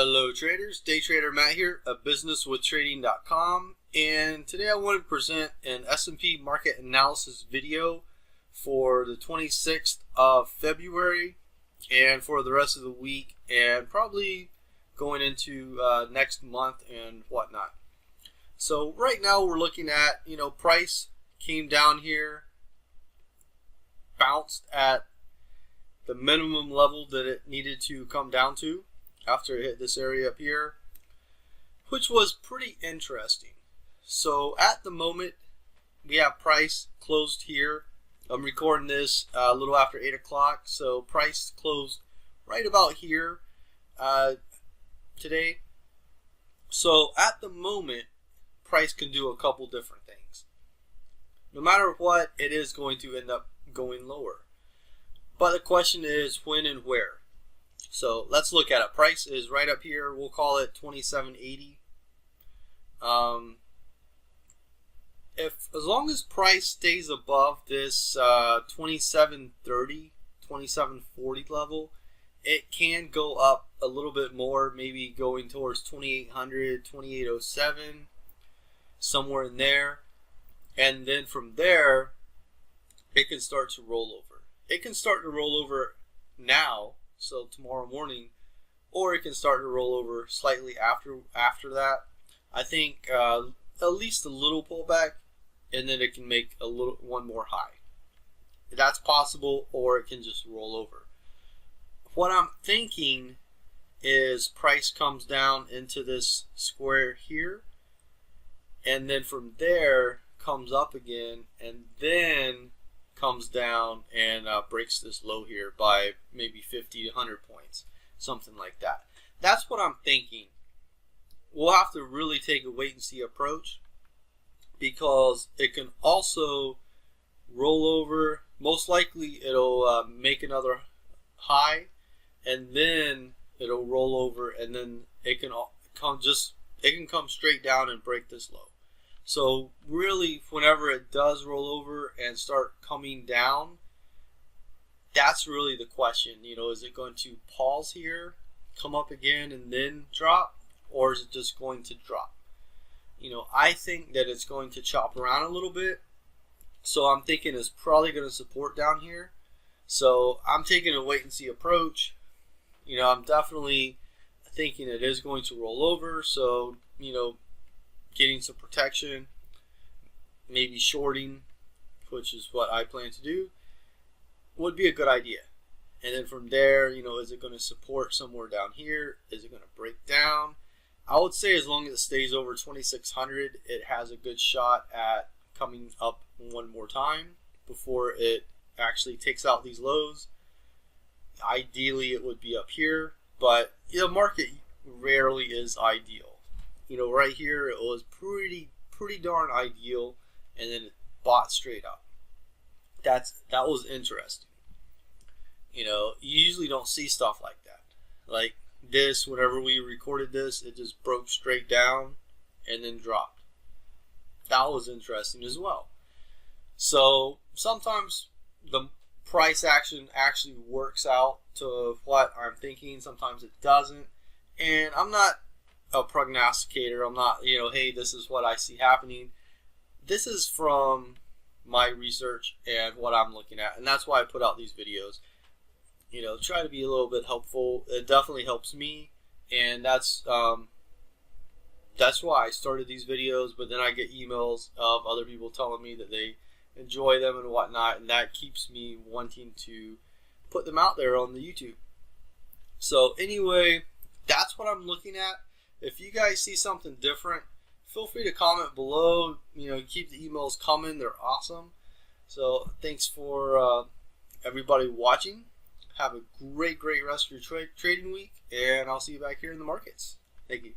Hello traders, Day Trader Matt here of businesswithtrading.com, and today I want to present an S&P Market Analysis video for the 26th of February and for the rest of the week and probably going into next month and whatnot. So right now we're looking at, price came down here, bounced at the minimum level that it needed to come down to after it hit this area up here, which was pretty interesting. So at the moment we have price closed here. I'm recording this a little after 8 o'clock, so price closed right about here today. So at the moment price can do a couple different things. No matter what, it is going to end up going lower, but the question is when and where. So let's look at it. Price is right up here. We'll call it 2780. As long as price stays above this 2730, 2740 level, it can go up a little bit more, maybe going towards 2800, 2807, somewhere in there. And then from there, it can start to roll over. It can start to roll over now, so tomorrow morning, or it can start to roll over slightly after that. I think at least a little pullback, and then it can make one more high. That's possible, or it can just roll over. What I'm thinking is price comes down into this square here, and then from there comes up again, and then comes down and breaks this low here by maybe 50 to 100 points, something like that. That's what I'm thinking. We'll have to really take a wait and see approach, because it can also roll over. Most likely it'll make another high, and then it'll roll over, and then it can come straight down and break this low. So really, whenever it does roll over and start coming down, that's really the question. Is it going to pause here, come up again, and then drop, or is it just going to drop? I think that it's going to chop around a little bit. So I'm thinking it's probably going to support down here. So I'm taking a wait and see approach. I'm definitely thinking it is going to roll over. So, getting some protection, maybe shorting, which is what I plan to do, would be a good idea. And then from there, is it going to support somewhere down here? Is it going to break down? I would say as long as it stays over 2600, it has a good shot at coming up one more time before it actually takes out these lows. Ideally, it would be up here, but the market rarely is ideal. Right here it was pretty darn ideal, and then it bought straight up. That was interesting. You usually don't see stuff like that. Like this, whenever we recorded this, it just broke straight down and then dropped. That was interesting as well. So sometimes the price action actually works out to what I'm thinking. Sometimes it doesn't. And I'm not a prognosticator. I'm not, hey, this is what I see happening. This is from my research and what I'm looking at, and that's why I put out these videos. Try to be a little bit helpful. It definitely helps me, and that's why I started these videos. But then I get emails of other people telling me that they enjoy them and whatnot, and that keeps me wanting to put them out there on the YouTube. So anyway, that's what I'm looking at. If you guys see something different, feel free to comment below. Keep the emails coming. They're awesome. So thanks for everybody watching. Have a great rest of your trading week, and I'll see you back here in the markets. Thank you.